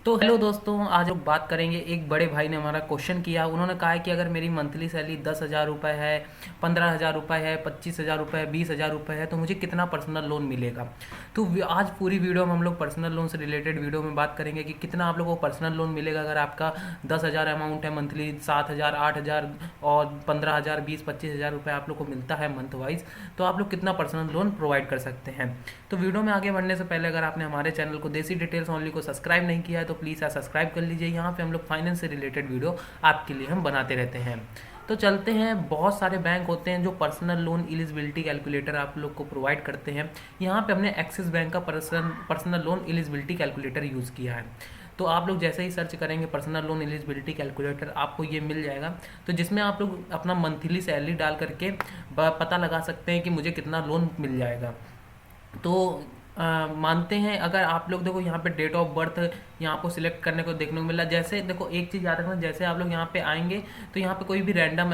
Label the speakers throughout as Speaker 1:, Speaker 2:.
Speaker 1: तो हेलो दोस्तों, आज हम बात करेंगे। एक बड़े भाई ने हमारा क्वेश्चन किया। उन्होंने कहा है कि अगर मेरी मंथली सैलरी 10,000 रुपये है, 15,000 रुपये है, 25,000 रुपये है, 20,000 रुपये है, तो मुझे कितना पर्सनल लोन मिलेगा। तो आज पूरी वीडियो में हम लोग पर्सनल लोन से रिलेटेड वीडियो में बात करेंगे कि कितना आप लोगों को पर्सनल लोन मिलेगा अगर आपका 10,000 अमाउंट है मंथली, 7,000, 8,000 और 15,000, 20-25,000 रुपये आप लोग को मिलता है मंथ वाइज, तो आप लोग कितना पर्सनल लोन प्रोवाइड कर सकते हैं। तो वीडियो में आगे बढ़ने से पहले अगर आपने हमारे चैनल को देसी डिटेल्स ओनली को सब्सक्राइब नहीं किया है तो प्लीज़ यार सब्सक्राइब कर लीजिए। यहाँ पे हम लोग फाइनेंस से रिलेटेड वीडियो आपके लिए हम बनाते रहते हैं। तो चलते हैं। बहुत सारे बैंक होते हैं जो पर्सनल लोन एलिजिबिलिटी कैलकुलेटर आप लोग को प्रोवाइड करते हैं। यहाँ पे हमने एक्सिस बैंक का personal loan eligibility calculator use किया है। तो आप लोग जैसे ही सर्च करेंगे पर्सनल लोन एलिजिबिलिटी कैलकुलेटर, आपको ये मिल जाएगा। तो जिसमें आप लोग अपना मंथली सैलरी डाल करके पता लगा सकते हैं कि मुझे कितना लोन मिल जाएगा। तो मानते हैं, अगर आप लोग देखो यहाँ पे डेट ऑफ बर्थ यहाँ आपको सिलेक्ट करने को देखने को मिला। जैसे देखो एक चीज़ याद रखना, जैसे आप लोग यहाँ पे आएंगे तो यहाँ पे कोई भी रैंडम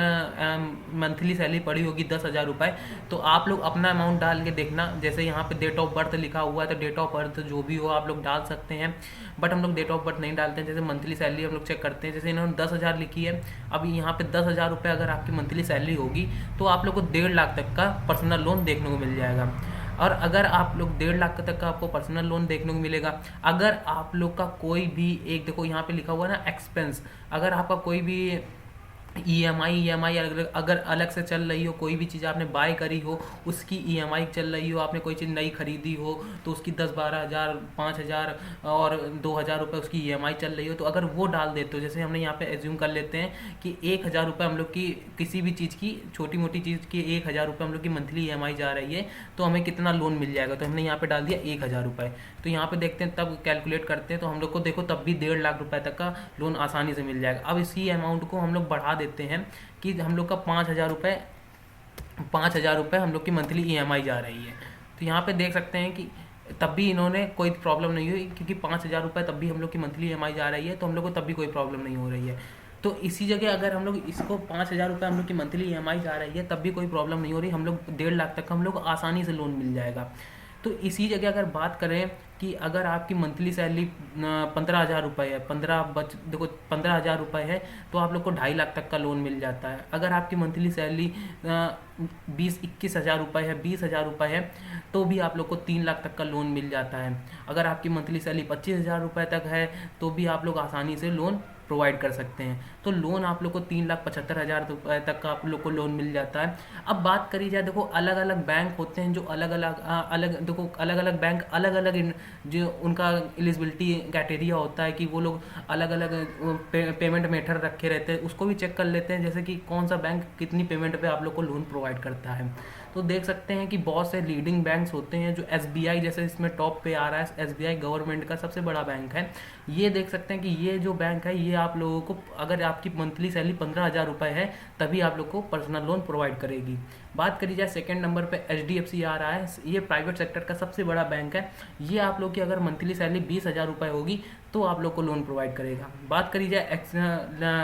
Speaker 1: मंथली सैलरी पड़ी होगी 10,000 रुपये, तो आप लोग अपना अमाउंट डाल के देखना। जैसे यहाँ पे डेट ऑफ बर्थ लिखा हुआ है तो डेट ऑफ बर्थ जो भी हो आप लोग डाल सकते हैं, बट हम लोग डेट ऑफ बर्थ नहीं डालते हैं। जैसे मंथली सैलरी हम लोग चेक करते हैं, जैसे इन्होंने 10,000 लिखी है। अब यहाँ पे 10,000 रुपये अगर आपकी मंथली सैलरी होगी तो आप लोग को 1.5 लाख तक का पर्सनल लोन देखने को मिल जाएगा। और अगर आप लोग 1.5 लाख तक का आपको पर्सनल लोन देखने को मिलेगा। अगर आप लोग का कोई भी एक, देखो यहाँ पे लिखा हुआ है ना एक्सपेंस, अगर आपका कोई भी ईएमआई अगर अलग से चल रही हो, कोई भी चीज़ आपने बाय करी हो उसकी ईएमआई चल रही हो, आपने कोई चीज़ नई खरीदी हो तो उसकी 10-12 हज़ार, 5,000 और 2,000 रुपये उसकी ईएमआई चल रही हो, तो अगर वो डाल देते हो, जैसे हमने यहाँ पे एज्यूम कर लेते हैं कि 1,000 रुपये हम लोग की किसी भी चीज़ की, छोटी मोटी चीज़ की 1,000 रुपये हम लोग की मंथली ईएमआई जा रही है, तो हमें कितना लोन मिल जाएगा। तो हमने यहाँ पे डाल दिया 1,000 रुपये। तो यहाँ पे देखते हैं, तब कैलकुलेट करते हैं तो हम लोग को देखो तब भी 1.5 लाख रुपए तक का लोन आसानी से मिल जाएगा। अब इसी अमाउंट को हम लोग बढ़ा देते हैं कि हम लोग का 5,000 रुपये हम लोग की मंथली ईएमआई जा रही है। तो यहाँ पे देख सकते हैं कि तब भी इन्होंने कोई प्रॉब्लम नहीं हुई, क्योंकि 5,000 रुपये तब भी हम लोग की मंथली ईएमआई जा रही है, तो हम लोग को तब भी कोई प्रॉब्लम नहीं हो रही है। तो इसी जगह अगर हम लोग इसको 5,000 रुपये हम लोग की मंथली ईएमआई जा रही है तब भी कोई प्रॉब्लम नहीं हो रही, हम लोग 1.5 लाख तक हम लोग आसानी से लोन मिल जाएगा। तो इसी जगह अगर बात करें कि अगर आपकी मंथली सैलरी 15,000 रुपये है, देखो 15,000 रुपये है, तो आप लोग को 2.5 लाख तक का लोन मिल जाता है। अगर आपकी मंथली सैलरी 20-21 हज़ार रुपये है, 20,000 रुपये है, तो भी आप लोग को 3 लाख तक का लोन मिल जाता है। अगर आपकी मंथली सैलरी 25,000 रुपये तक है तो भी आप लोग आसानी से लोन प्रोवाइड कर सकते हैं। तो लोन आप लोग को 3,75,000 रुपये तक का आप लोग को लोन मिल जाता है। अब बात करी जाए, देखो अलग अलग बैंक होते हैं जो देखो अलग अलग बैंक अलग अलग जो उनका एलिजिबिलिटी क्राइटेरिया होता है कि वो लोग अलग अलग पेमेंट मेथड रखे रहते हैं, उसको भी चेक कर लेते हैं, जैसे कि कौन सा बैंक कितनी पेमेंट पे आप लोग को लोन प्रोवाइड करता है। तो देख सकते हैं कि बहुत से लीडिंग बैंक्स होते हैं, जो एसबीआई जैसे इसमें टॉप पे आ रहा है, एसबीआई गवर्नमेंट का सबसे बड़ा बैंक है। ये देख सकते हैं कि ये जो बैंक है ये आप लोगों को, अगर आपकी मंथली सैलरी 15,000 रुपये है तभी आप लोग को पर्सनल लोन प्रोवाइड करेगी। बात करी जाए सेकंड नंबर पे एचडीएफसी आ रहा है, ये प्राइवेट सेक्टर का सबसे बड़ा बैंक है। ये आप लोग की अगर मंथली सैलरी 20,000 रुपये होगी तो आप लोग को लोन प्रोवाइड करेगा। बात करी जाए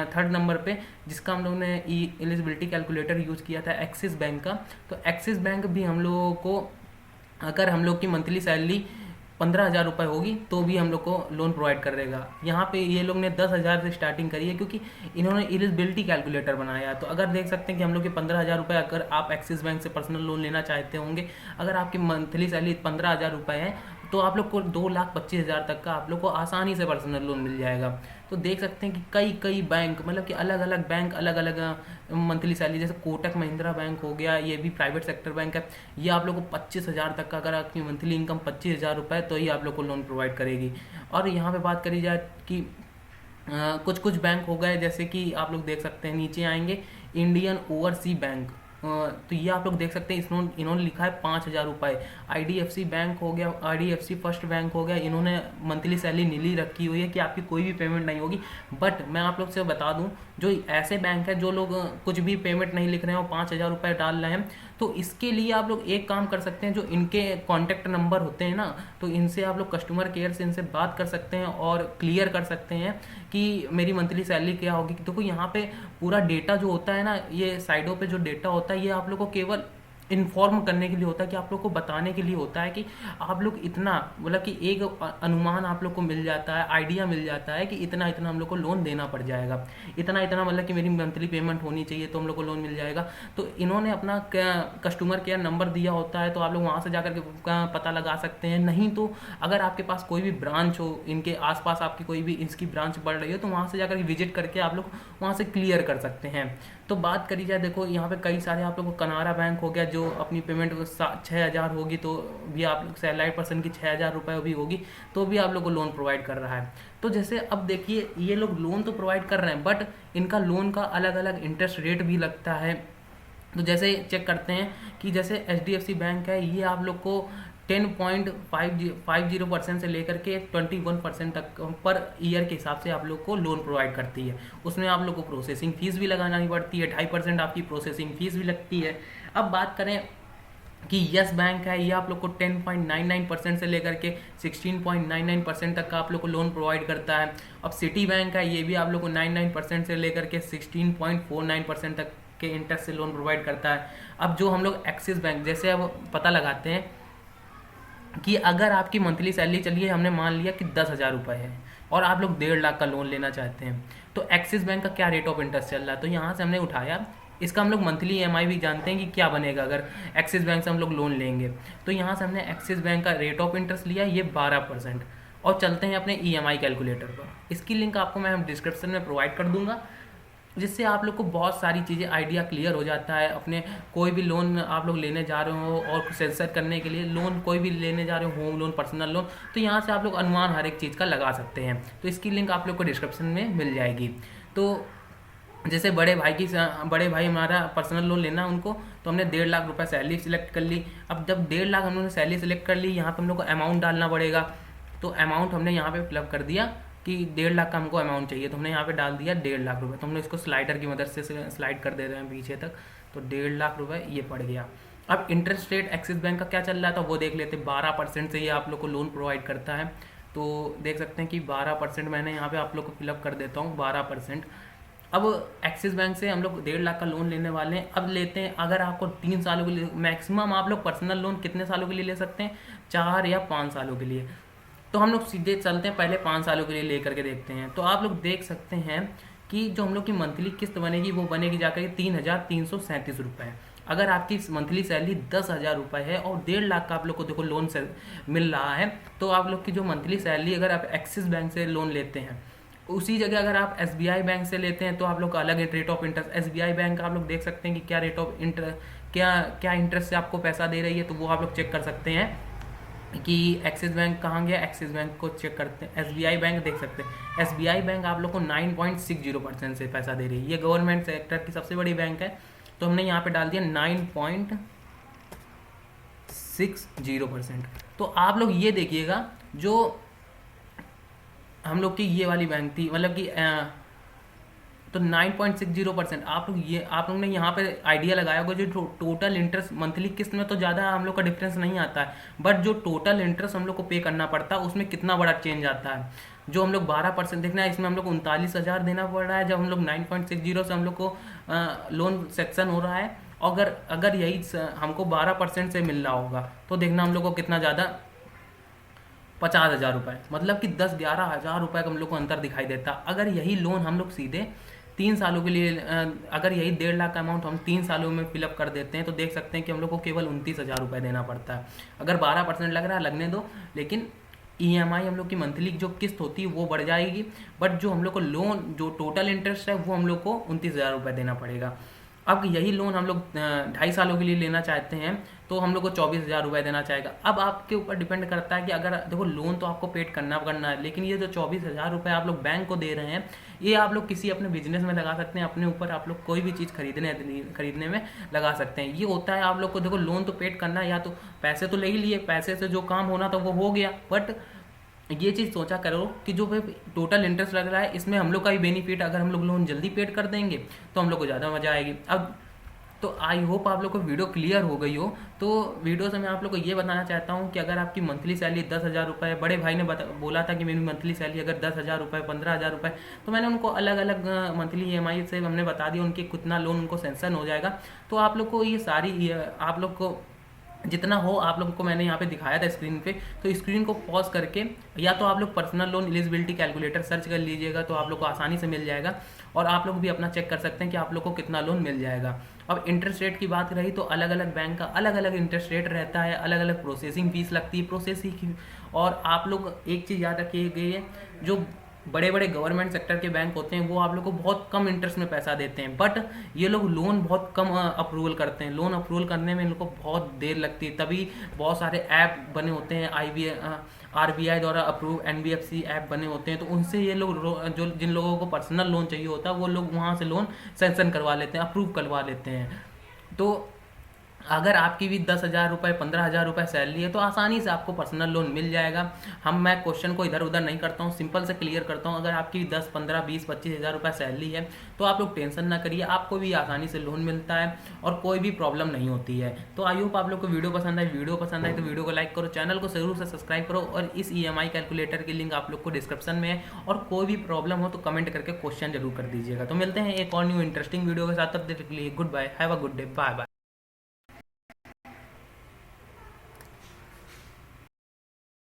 Speaker 1: थर्ड नंबर पे, जिसका हम लोग ने एलिजिबिलिटी कैलकुलेटर यूज़ किया था एक्सिस बैंक का, तो एक्सिस बैंक भी हम लोगों को, अगर हम लोग की मंथली सैलरी 15,000 रुपये होगी तो भी हम लोग को लोन प्रोवाइड करेगा। यहाँ पे ये लोग ने 10,000 से स्टार्टिंग करी है, क्योंकि इन्होंने एलिजिबिलिटी कैलकुलेटर बनाया है। तो अगर देख सकते हैं कि हम लोग के 15,000 रुपये, अगर आप एक्सिस बैंक से पर्सनल लोन लेना चाहते होंगे, अगर आपकी मंथली सैलरी 15,000 रुपये है तो आप लोग को 2,25,000 तक का आप लोग को आसानी से पर्सनल लोन मिल जाएगा। तो देख सकते हैं कि कई बैंक, मतलब कि अलग अलग बैंक अलग अलग मंथली सैलरी, जैसे कोटक महिंद्रा बैंक हो गया, ये भी प्राइवेट सेक्टर बैंक है, ये आप लोग को 25,000 तक का, अगर आपकी मंथली इनकम 25,000 रुपये तो ही आप लोग को लोन प्रोवाइड करेगी। और यहाँ पे बात करी जाए कि कुछ कुछ बैंक हो गए, जैसे कि आप लोग देख सकते हैं नीचे आएंगे, इंडियन ओवरसी बैंक, तो ये आप लोग देख सकते हैं इन्होंने लिखा है 5,000 रुपये। आईडीएफसी बैंक हो गया, आईडीएफसी फर्स्ट बैंक हो गया, इन्होंने मंथली सैलरी नीली रखी हुई है कि आपकी कोई भी पेमेंट नहीं होगी। बट मैं आप लोग से बता दूं, जो ऐसे बैंक है जो लोग कुछ भी पेमेंट नहीं लिख रहे हैं और 5,000 रुपये डाल रहे हैं, तो इसके लिए आप लोग एक काम कर सकते हैं, जो इनके कॉन्टैक्ट नंबर होते हैं ना, तो इनसे आप लोग कस्टमर केयर से इनसे बात कर सकते हैं और क्लियर कर सकते हैं कि मेरी मंथली सैलरी क्या होगी। देखो यहाँ पे पूरा डेटा जो होता है ना, ये साइडों पे जो डेटा होता है ये आप लोग को केवल इन्फॉर्म करने के लिए होता है, कि आप लोग को बताने के लिए होता है कि आप लोग इतना, मतलब कि एक अनुमान आप लोग को मिल जाता है, आइडिया मिल जाता है कि इतना इतना हम लोग को लोन देना पड़ जाएगा, इतना इतना मतलब कि मेरी मंथली पेमेंट होनी चाहिए तो हम लोग को लोन मिल जाएगा। तो इन्होंने अपना कस्टमर केयर नंबर दिया होता है, तो आप लोग वहाँ से जाकर के पता लगा सकते हैं। नहीं तो अगर आपके पास कोई भी ब्रांच हो, इनके आसपास आपकी कोई भी इसकी ब्रांच बढ़ रही हो, तो वहाँ से जाकर विजिट करके आप लोग वहाँ से क्लियर कर सकते हैं। तो बात करी जाए, देखो यहाँ पे कई सारे आप लोग को, कनारा बैंक हो गया जो अपनी पेमेंट 6,000 होगी तो भी आप लोग सैलरी पर्सन की 6,000 रुपये भी होगी तो भी आप लोग को लोन प्रोवाइड कर रहा है। तो जैसे अब देखिए, ये लोग लोन तो प्रोवाइड कर रहे हैं, बट इनका लोन का अलग अलग इंटरेस्ट रेट भी लगता है। तो जैसे चेक करते हैं कि जैसे HDFC बैंक है, ये आप लोग को 10.50% से लेकर के 21% तक पर ईयर के हिसाब से आप लोग को लोन प्रोवाइड करती है। उसमें आप लोग को प्रोसेसिंग फीस भी लगानी पड़ती है, 2.5% आपकी प्रोसेसिंग फीस भी लगती है। अब बात करें कि यस बैंक है, ये आप लोग को 10.99% से लेकर के 16.99% तक का आप लोग को लोन प्रोवाइड करता है। अब सिटी बैंक है, ये भी आप लोग को 99% से लेकर के 16.49% तक के इंटरेस्ट से लोन प्रोवाइड करता है। अब जो हम लोग एक्सिस बैंक, जैसे अब पता लगाते हैं कि अगर आपकी मंथली सैलरी, चलिए हमने मान लिया कि 10,000 रुपये है और आप लोग 1.5 लाख का लोन लेना चाहते हैं, तो एक्सिस बैंक का क्या रेट ऑफ इंटरेस्ट चल रहा है, तो यहाँ से हमने उठाया। इसका हम लोग मंथली EMI भी जानते हैं कि क्या बनेगा अगर एक्सिस बैंक से हम लोग लोन लेंगे। तो यहाँ से हमने एक्सिस बैंक का रेट ऑफ इंटरेस्ट लिया, ये 12%। और चलते हैं अपने EMI कैलकुलेटर पर। इसकी लिंक आपको मैं डिस्क्रिप्शन में प्रोवाइड कर दूंगा, जिससे आप लोग को बहुत सारी चीज़ें आइडिया क्लियर हो जाता है। अपने कोई भी लोन आप लोग लेने जा रहे हो और सेंसर करने के लिए लोन कोई भी लेने जा रहे हो, होम लोन, पर्सनल लोन, तो यहाँ से आप लोग अनुमान हर एक चीज़ का लगा सकते हैं। तो इसकी लिंक आप लोग को डिस्क्रिप्शन में मिल जाएगी। तो जैसे बड़े भाई हमारा पर्सनल लोन लेना उनको, तो हमने 1.5 लाख रुपये सैलरी सिलेक्ट कर ली। अब जब 1.5 लाख हम लोगों ने सैलरी सिलेक्ट कर ली, यहाँ पर हम लोग को अमाउंट डालना पड़ेगा। तो अमाउंट हमने यहाँ पे फिलअप कर दिया कि 1.5 लाख का हमको अमाउंट चाहिए, तो हमने यहाँ पे डाल दिया 1.5 लाख रुपये। तो हमने इसको स्लाइडर की मदद से स्लाइड कर दे रहे हैं पीछे तक, तो 1.5 लाख रुपये ये पड़ गया। अब इंटरेस्ट रेट एक्सिस बैंक का क्या चल रहा था वो देख लेते। 12% से ये आप लोग को लोन प्रोवाइड करता है। तो देख सकते हैं कि 12% मैंने यहाँ पे आप लोग को फिलअप कर देता हूँ, 12%। अब एक्सिस बैंक से हम लोग 1.5 लाख का लोन लेने वाले हैं। अब लेते हैं, अगर आपको 3 सालों के लिए, मैक्सिमम आप लोग पर्सनल लोन कितने सालों के लिए ले सकते हैं, 4 या 5 सालों के लिए। तो हम लोग सीधे चलते हैं, पहले 5 सालों के लिए लेकर के देखते हैं। तो आप लोग देख सकते हैं कि जो हम लोग की मंथली किस्त बनेगी वो बनेगी जाकर के 3,337 रुपये। अगर आपकी मंथली सैलरी 10,000 रुपये है और 1.5 लाख का आप लोग को देखो लोन से मिल रहा है, तो आप लोग की जो मंथली सैलरी, अगर आप एक्सिस बैंक से लोन लेते हैं, उसी जगह अगर आप SBI बैंक से लेते हैं तो आप लोग का अलग rate of interest. SBI bank का आप लोग देख सकते हैं कि क्या रेट ऑफ क्या इंटरेस्ट से आपको पैसा दे रही है, तो वो आप लोग चेक कर सकते हैं कि एक्सिस बैंक कहाँ गया। एक्सिस बैंक को चेक करते हैं। SBI बैंक देख सकते हैं, SBI बैंक आप लोग को 9.60% से पैसा दे रही है। ये गवर्नमेंट सेक्टर की सबसे बड़ी बैंक है, तो हमने यहाँ पे डाल दिया 9.60%। तो आप लोग ये देखिएगा, जो हम लोग की ये वाली बैंक थी, मतलब कि तो 9.60% आप लोग ने यहाँ पे आइडिया लगाया होगा। जो टोटल इंटरेस्ट मंथली किस्त में तो ज़्यादा हम लोग का डिफरेंस नहीं आता है, बट जो टोटल इंटरेस्ट हम लोग को पे करना पड़ता है उसमें कितना बड़ा चेंज आता है। जो हम लोग 12% देखना है, इसमें हम लोग को 39,000 देना पड़ रहा है। जब हम लोग 9.60 से हम लोग को लोन सेक्शन हो रहा है, अगर यही हमको 12% से मिल रहा होगा, तो देखना हम लोग को कितना ज़्यादा, 50,000 रुपये, मतलब कि 10-11 हज़ार रुपये का हम लोग को अंतर दिखाई देता। अगर यही लोन हम लोग सीधे 3 सालों के लिए, अगर यही 1.5 लाख का अमाउंट हम 3 सालों में फिलअप कर देते हैं, तो देख सकते हैं कि हम लोग को केवल 29,000 रुपये देना पड़ता है। अगर 12% लग रहा है, लगने दो, लेकिन EMI हम लोग की मंथली जो किस्त होती है वो बढ़ जाएगी, बट जो हम लोग को लोन, जो टोटल इंटरेस्ट है, वो हम लोग को 29,000 रुपये देना पड़ेगा। अब यही लोन हम लोग 2.5 सालों के लिए लेना चाहते हैं, तो हम लोग को 24,000 रुपये देना चाहेगा। अब आपके ऊपर डिपेंड करता है कि अगर देखो लोन तो आपको पेड करना है, लेकिन ये जो 24,000 रुपये आप लोग बैंक को दे रहे हैं, ये आप लोग किसी अपने बिजनेस में लगा सकते हैं, अपने ऊपर आप लोग कोई भी चीज़ खरीदने में लगा सकते हैं। ये होता है, आप लोग को देखो लोन तो पेड करना है, या तो पैसे तो ले ही लिए, पैसे से जो काम होना था वो हो गया, बट ये चीज़ सोचा करो कि जो टोटल इंटरेस्ट लग रहा है, इसमें हम लोग का ही बेनिफिट। अगर हम लोग लोन जल्दी पेड कर देंगे तो हम लोग को ज़्यादा मजा आएगी। अब तो आई होप आप लोग को वीडियो क्लियर हो गई हो। तो वीडियो से मैं आप लोग को ये बताना चाहता हूँ कि अगर आपकी मंथली सैलरी 10,000 रुपये, बड़े भाई ने बोला था कि मेरी मंथली सैलरी अगर 10,000 रुपये, 15,000 रुपये, तो मैंने उनको अलग अलग मंथली EMI से हमने बता दिया उनके कितना लोन उनको सेंक्शन हो जाएगा। तो आप लोग को ये सारी आप लोग को जितना हो आप लोगों को मैंने यहाँ पे दिखाया था स्क्रीन पे, तो स्क्रीन को पॉज करके या तो आप लोग personal loan eligibility calculator search कर लीजिएगा, तो आप लोग को आसानी से मिल जाएगा और आप लोग भी अपना चेक कर सकते हैं कि आप लोग को कितना लोन मिल जाएगा। अब इंटरेस्ट रेट की बात रही तो अलग अलग बैंक का अलग अलग इंटरेस्ट रेट रहता है, अलग अलग प्रोसेसिंग फीस लगती है प्रोसेसिंग। और आप लोग एक चीज़ याद रखिए, जो बड़े बड़े गवर्नमेंट सेक्टर के बैंक होते हैं वो आप लोग को बहुत कम इंटरेस्ट में पैसा देते हैं, बट ये लोग लोन बहुत कम अप्रूवल करते हैं। लोन अप्रूवल करने में इन लोग को बहुत देर लगती है, तभी बहुत सारे ऐप बने होते हैं RBI द्वारा अप्रूव NBFC ऐप बने होते हैं, तो उनसे ये लोग जो जिन लोगों को पर्सनल लोन चाहिए होता है वो लोग वहाँ से लोन सेंक्शन करवा लेते हैं, अप्रूव करवा लेते हैं। तो अगर आपकी भी 10,000 रुपये, 15,000 रुपये सैलरी है तो आसानी से आपको पर्सनल लोन मिल जाएगा। मैं क्वेश्चन को इधर उधर नहीं करता हूँ, सिंपल से क्लियर करता हूँ। अगर आपकी 10, 15, 20, 25,000 रुपये सैलरी है तो आप लोग टेंशन ना करिए, आपको भी आसानी से लोन मिलता है और कोई भी प्रॉब्लम नहीं होती है। तो आई होप आप लोग को वीडियो पसंद आए तो वीडियो को लाइक करो, चैनल को जरूर से सब्सक्राइब करो और इस EMI कैलकुलेटर की लिंक आप लोग को डिस्क्रिप्शन में है। और कोई भी प्रॉब्लम हो तो कमेंट करके क्वेश्चन जरूर कर दीजिएगा। तो मिलते हैं एक और न्यू इंटरेस्टिंग वीडियो के साथ, तब तक के लिए goodbye, have a good day, bye bye.